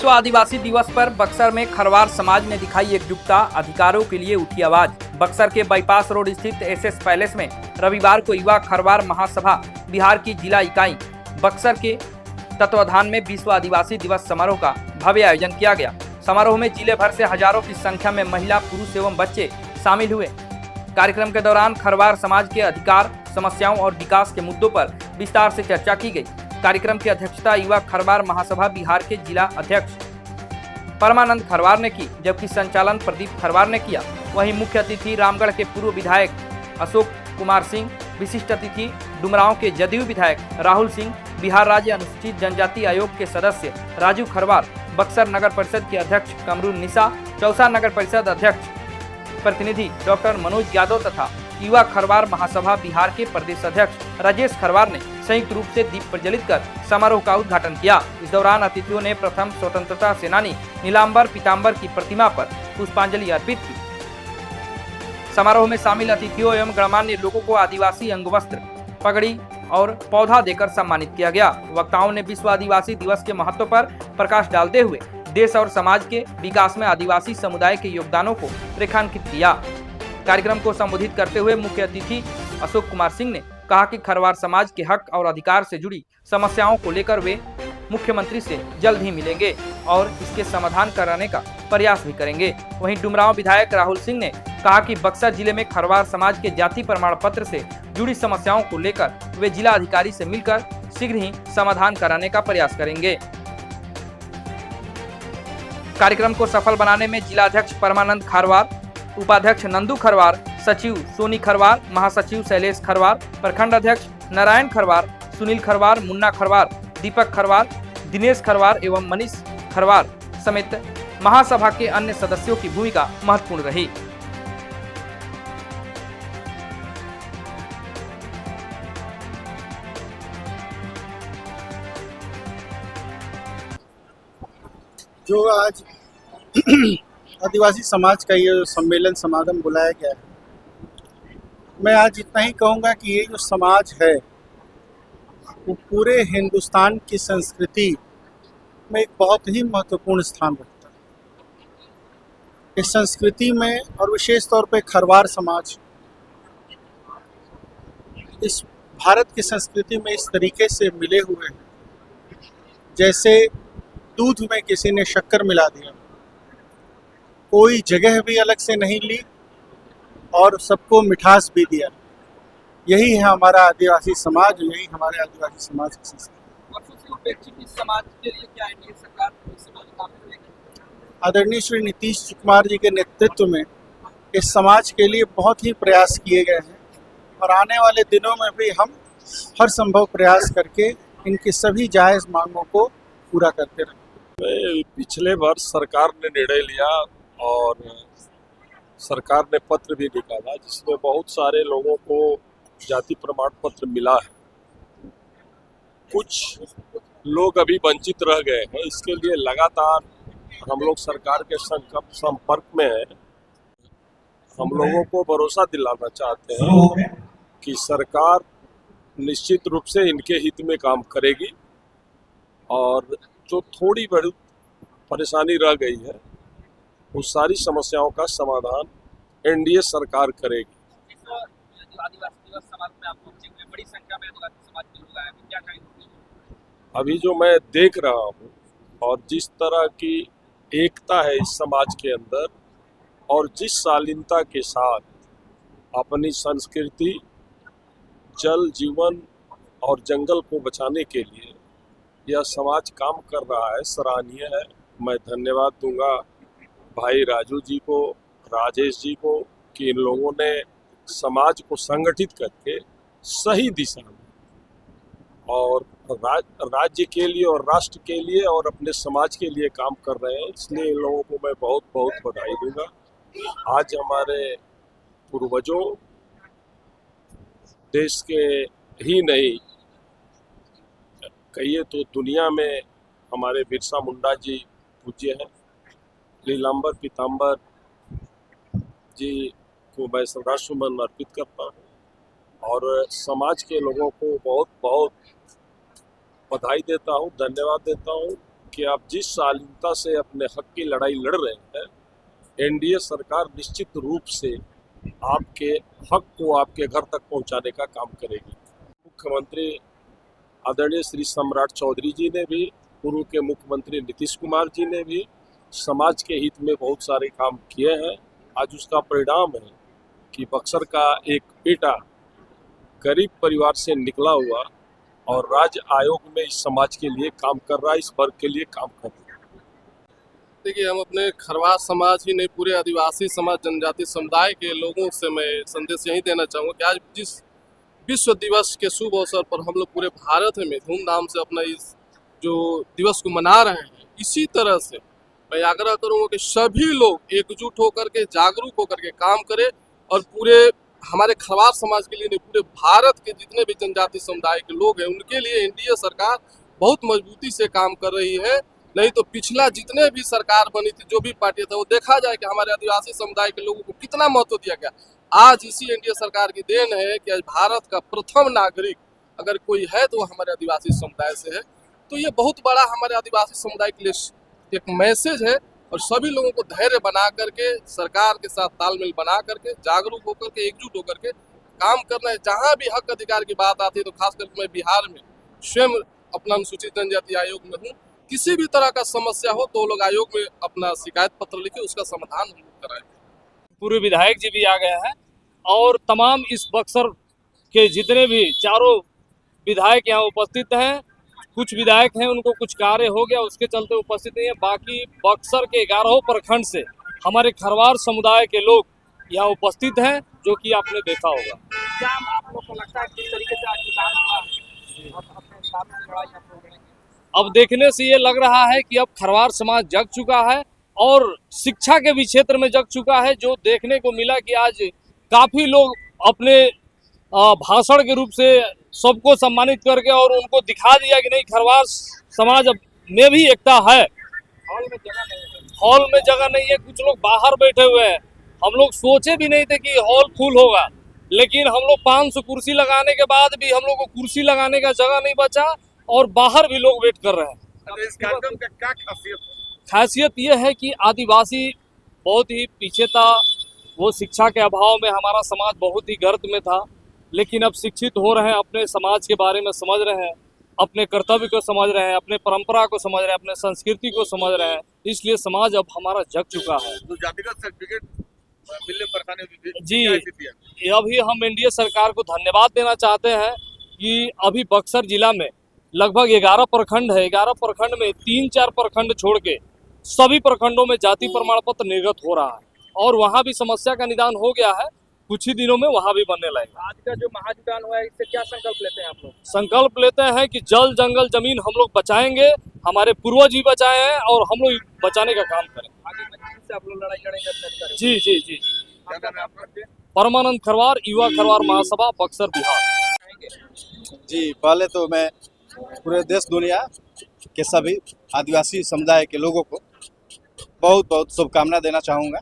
विश्व आदिवासी दिवस पर बक्सर में खरवार समाज ने दिखाई एकजुटता, अधिकारों के लिए उठी आवाज। बक्सर के बाईपास रोड स्थित एसएस पैलेस में रविवार को युवा खरवार महासभा बिहार की जिला इकाई बक्सर के तत्वाधान में विश्व आदिवासी दिवस समारोह का भव्य आयोजन किया गया। समारोह में जिले भर से हजारों की संख्या में महिला, पुरुष एवं बच्चे शामिल हुए। कार्यक्रम के दौरान खरवार समाज के अधिकार, समस्याओं और विकास के मुद्दों पर विस्तार से चर्चा की गई। कार्यक्रम की अध्यक्षता युवा खरवार महासभा बिहार के जिला अध्यक्ष परमानंद खरवार ने की, जबकि संचालन प्रदीप खरवार ने किया। वहीं मुख्य अतिथि रामगढ़ के पूर्व विधायक अशोक कुमार सिंह, विशिष्ट अतिथि डुमरांव के जदयू विधायक राहुल सिंह, बिहार राज्य अनुसूचित जनजाति आयोग के सदस्य राजू खरवार, बक्सर नगर परिषद के अध्यक्ष कमरून निशा, चौसा नगर परिषद अध्यक्ष प्रतिनिधि डॉक्टर मनोज यादव तथा युवा खरवार महासभा बिहार के प्रदेश अध्यक्ष राजेश खरवार ने संयुक्त रूप से दीप प्रज्वलित कर समारोह का उद्घाटन किया। इस दौरान अतिथियों ने प्रथम स्वतंत्रता सेनानी नीलांबर पीताम्बर की प्रतिमा पर पुष्पांजलि अर्पित की। समारोह में शामिल अतिथियों एवं गणमान्य लोगों को आदिवासी अंगवस्त्र, पगड़ी और पौधा देकर सम्मानित किया गया। वक्ताओं ने विश्व आदिवासी दिवस के महत्व पर प्रकाश डालते हुए देश और समाज के विकास में आदिवासी समुदाय के योगदानों को रेखांकित किया। कार्यक्रम को संबोधित करते हुए मुख्य अतिथि अशोक कुमार सिंह ने कहा कि खरवार समाज के हक और अधिकार से जुड़ी समस्याओं को लेकर वे मुख्यमंत्री से जल्द ही मिलेंगे और इसके समाधान कराने का प्रयास भी करेंगे। वहीं डुमरांव विधायक राहुल सिंह ने कहा कि बक्सर जिले में खरवार समाज के जाति प्रमाण पत्र से जुड़ी समस्याओं को लेकर वे जिला अधिकारी से मिलकर शीघ्र ही समाधान कराने का प्रयास करेंगे। कार्यक्रम को सफल बनाने में जिलाध्यक्ष परमानंद खरवार, उपाध्यक्ष नंदू खरवार, सचिव सोनी खरवार, महासचिव शैलेश खरवार, प्रखंड अध्यक्ष नारायण खरवार, सुनील खरवार, मुन्ना खरवार, दीपक खरवार, दिनेश खरवार एवं मनीष खरवार समेत महासभा के अन्य सदस्यों की भूमिका महत्वपूर्ण रही। जो आज आदिवासी समाज का ये सम्मेलन समागम बुलाया गया है, मैं आज इतना ही कहूँगा कि ये जो समाज है वो पूरे हिंदुस्तान की संस्कृति में एक बहुत ही महत्वपूर्ण स्थान रखता है। इस संस्कृति में और विशेष तौर पे खरवार समाज इस भारत की संस्कृति में इस तरीके से मिले हुए हैं जैसे दूध में किसी ने शक्कर मिला दिया। कोई जगह भी अलग से नहीं ली और सबको मिठास भी दिया। यही है हमारा आदिवासी समाज, यही हमारे आदिवासी समाज की संस्कृति। समाज के लिए क्या एनडीए सरकार आदरणीय श्री नीतीश कुमार जी के नेतृत्व में इस समाज के लिए बहुत ही प्रयास किए गए हैं और आने वाले दिनों में भी हम हर संभव प्रयास करके इनकी सभी जायज़ मांगों को पूरा करते रहेंगे। पिछले वर्ष सरकार ने निर्णय लिया और सरकार ने पत्र भी निकाला जिसमें बहुत सारे लोगों को जाति प्रमाण पत्र मिला है। कुछ लोग अभी वंचित रह गए हैं। इसके लिए लगातार हम लोग सरकार के संपर्क में हैं। हम लोगों को भरोसा दिलाना चाहते हैं कि सरकार निश्चित रूप से इनके हित में काम करेगी और जो थोड़ी बड़ी परेशानी रह गई है उस सारी समस्याओं का समाधान एनडीए सरकार करेगी। बड़ी संख्या में आदिवासी समाज के लोग आए हैं, क्या कहेंगे? अभी जो मैं देख रहा हूँ और जिस तरह की एकता है इस समाज के अंदर और जिस शालीनता के साथ अपनी संस्कृति, जल, जीवन और जंगल को बचाने के लिए यह समाज काम कर रहा है, सराहनीय है। मैं धन्यवाद दूंगा भाई राजू जी को, राजेश जी को कि इन लोगों ने समाज को संगठित करके सही दिशा में और राज्य के लिए और राष्ट्र के लिए और अपने समाज के लिए काम कर रहे हैं। इसलिए इन लोगों को मैं बहुत बहुत बधाई दूंगा। आज हमारे पूर्वजों, देश के ही नहीं कहिए तो दुनिया में हमारे बिरसा मुंडा जी पूज्य हैं। नीलांबर पीताम्बर जी को मैं श्रद्धासुमन अर्पित करता हूँ और समाज के लोगों को बहुत बहुत बधाई देता हूँ, धन्यवाद देता हूँ कि आप जिस शालीनता से अपने हक की लड़ाई लड़ रहे हैं, एनडीए सरकार निश्चित रूप से आपके हक को आपके घर तक पहुंचाने का काम करेगी। मुख्यमंत्री आदरणीय श्री सम्राट चौधरी जी ने भी, पूर्व के मुख्यमंत्री नीतीश कुमार जी ने भी समाज के हित में बहुत सारे काम किए हैं। आज उसका परिणाम है कि बक्सर का एक बेटा गरीब परिवार से निकला हुआ और राज्य आयोग में इस समाज के लिए काम कर रहा है, इस वर्ग के लिए काम कर रहा है। देखिए, हम अपने खरवार समाज ही नहीं, पूरे आदिवासी समाज, जनजाति समुदाय के लोगों से मैं संदेश यही देना चाहूँगा कि आज जिस विश्व दिवस के शुभ अवसर पर हम लोग पूरे भारत में धूमधाम से अपना इस जो दिवस को मना रहे हैं, इसी तरह से मैं आग्रह करूँगा कि सभी लोग एकजुट होकर के, जागरूक होकर के काम करें और पूरे हमारे खरवार समाज के लिए नहीं, पूरे भारत के जितने भी जनजाति समुदाय के लोग हैं उनके लिए एनडीए सरकार बहुत मजबूती से काम कर रही है। नहीं तो पिछला जितने भी सरकार बनी थी, जो भी पार्टी था, वो देखा जाए कि हमारे आदिवासी समुदाय के लोगों को कितना महत्व दिया गया। आज इसी एनडीए सरकार की देन है कि आज भारत का प्रथम नागरिक अगर कोई है तो वो हमारे आदिवासी समुदाय से है। तो ये बहुत बड़ा हमारे आदिवासी समुदाय के लिए एक मैसेज है और सभी लोगों को धैर्य बना करके, सरकार के साथ तालमेल बना करके, जागरूक होकर के, एकजुट होकर के काम करना है। जहाँ भी हक अधिकार की बात आती है तो खास करके मैं बिहार में स्वयं अपना अनुसूचित जनजाति आयोग में हूँ। किसी भी तरह का समस्या हो तो लोग आयोग में अपना शिकायत पत्र लिखे, उसका समाधान हम लोग कराएंगे। पूर्व विधायक जी भी आ गए हैं और तमाम इस बक्सर के जितने भी चारों विधायक यहाँ उपस्थित हैं। कुछ विधायक हैं उनको कुछ कार्य हो गया उसके चलते उपस्थित नहीं है। बाकी बक्सर के 11 प्रखंड से हमारे खरवार समुदाय के लोग यहाँ उपस्थित हैं, जो कि आपने देखा होगा। क्या आप लोग को लगता है किस तरीके से आज किसान हुआ और अपने साथ में लड़ाई आप लोग लड़ेंगे? अब देखने से ये लग रहा है कि अब खरवार समाज जग चुका है और शिक्षा के भी क्षेत्र में जग चुका है। जो देखने को मिला कि आज काफ़ी लोग अपने भाषण के रूप से सबको सम्मानित करके और उनको दिखा दिया कि नहीं, खरवार समाज में भी एकता है। हॉल में जगह नहीं है। हॉल में जगह नहीं है, कुछ लोग बाहर बैठे हुए हैं। हम लोग सोचे भी नहीं थे कि हॉल फुल होगा, लेकिन हम लोग 500 कुर्सी लगाने के बाद भी हम लोग को कुर्सी लगाने का जगह नहीं बचा और बाहर भी लोग वेट कर रहे हैं। इस कार्यक्रम का क्या खासियत है? खासियत यह है कि आदिवासी बहुत ही पीछे था, वो शिक्षा के अभाव में हमारा समाज बहुत ही गर्त में था, लेकिन अब शिक्षित हो रहे हैं, अपने समाज के बारे में समझ रहे हैं, अपने कर्तव्य को समझ रहे हैं, अपने परंपरा को समझ रहे हैं, अपने संस्कृति को समझ रहे हैं। इसलिए समाज अब हमारा जग चुका है। तो जातिगत सर्टिफिकेट मिलने परेशानी जी, अभी हम एनडीए सरकार को धन्यवाद देना चाहते हैं कि अभी बक्सर जिला में लगभग 11 प्रखंड है। 11 प्रखंड में 3-4 प्रखंड छोड़ के सभी प्रखंडों में जाति प्रमाण पत्र निर्गत हो रहा है और वहाँ भी समस्या का निदान हो गया है। कुछ ही दिनों में वहाँ भी बनने लगेगा। आज का जो महाजुटान हुआ है, इससे क्या संकल्प लेते हैं आप लोग? संकल्प लेते हैं कि जल जंगल जमीन हम लोग बचाएंगे, हमारे पूर्वज भी बचाए हैं और हम लोग बचाने का काम करें। आगे मजबूती से आप लोग लड़ाई लड़ेंगे। जी जी जी। आपका नाम बताइए। परमानंद खरवार, युवा खरवार महासभा, बक्सर, बिहार। जी, पहले तो मैं पूरे देश दुनिया के सभी आदिवासी समुदाय के लोगों को बहुत बहुत शुभकामना देना चाहूँगा।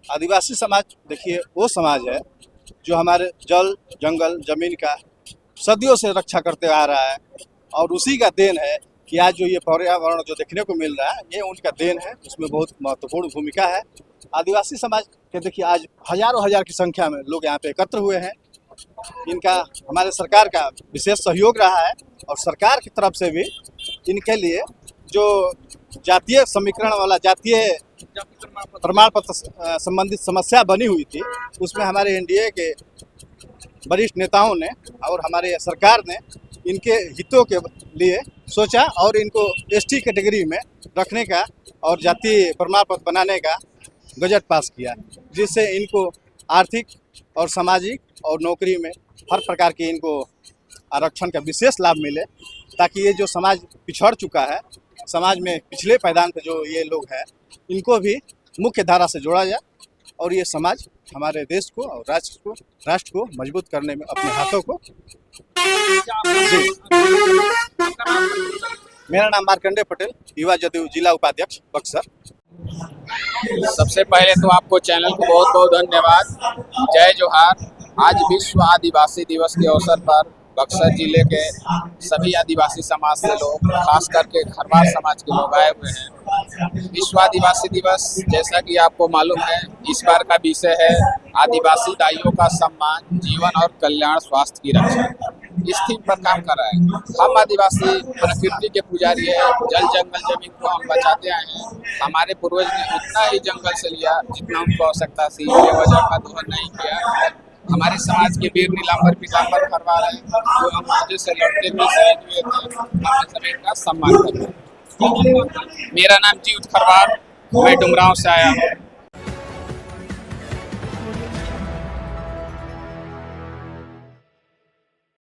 आदिवासी समाज, देखिए, वो समाज है जो हमारे जल जंगल जमीन का सदियों से रक्षा करते आ रहा है और उसी का देन है कि आज जो ये पर्यावरण जो देखने को मिल रहा है, ये उनका देन है। उसमें बहुत महत्वपूर्ण भूमिका है आदिवासी समाज के। देखिए, आज हजारों हजार की संख्या में लोग यहाँ पे एकत्र हुए हैं। इनका हमारे सरकार का विशेष सहयोग रहा है और सरकार की तरफ से भी इनके लिए जो जातीय समीकरण वाला जातीय प्रमाण पत्र संबंधित समस्या बनी हुई थी, उसमें हमारे एनडीए के वरिष्ठ नेताओं ने और हमारे सरकार ने इनके हितों के लिए सोचा और इनको एसटी कैटेगरी में रखने का और जातीय प्रमाण पत्र बनाने का गजट पास किया, जिससे इनको आर्थिक और सामाजिक और नौकरी में हर प्रकार के इनको आरक्षण का विशेष लाभ मिले, ताकि ये जो समाज पिछड़ चुका है, समाज में पिछले पायदान पे जो ये लोग हैं, इनको भी मुख्य धारा से जोड़ा जाए और ये समाज हमारे देश को और राष्ट्र को मजबूत करने में अपने हाथों को। जी, मेरा नाम मार्कंडे पटेल, युवा जदयू जिला उपाध्यक्ष, बक्सर। सबसे पहले तो आपको चैनल को बहुत बहुत धन्यवाद। जय जोहार। आज विश्व आदिवासी दिवस के अवसर पर बक्सर जिले के सभी आदिवासी समाज से लोग, खास करके खरवार समाज के लोग आए हुए हैं। विश्व आदिवासी दिवस, जैसा कि आपको मालूम है, इस बार का विषय है आदिवासी दाइयों का सम्मान, जीवन और कल्याण, स्वास्थ्य की रक्षा। इस थीम पर काम कर रहा है। हम आदिवासी प्रकृति के पुजारी है। जल जंगल जमीन को हम बचाते आए हैं। हमारे पूर्वज ने उतना ही जंगल से लिया जितना उनको आवश्यकता थी, वजह का दोहन नहीं किया। हमारे समाज के वीर नीलांबर पीतांबर खरवार है, जो हम मुझे से लड़ते हुए शहीद हुए थे। हम सभी का सम्मान करते हैं। मेरा नाम जीव खरवार, मैं डुमरांव से आया हूँ।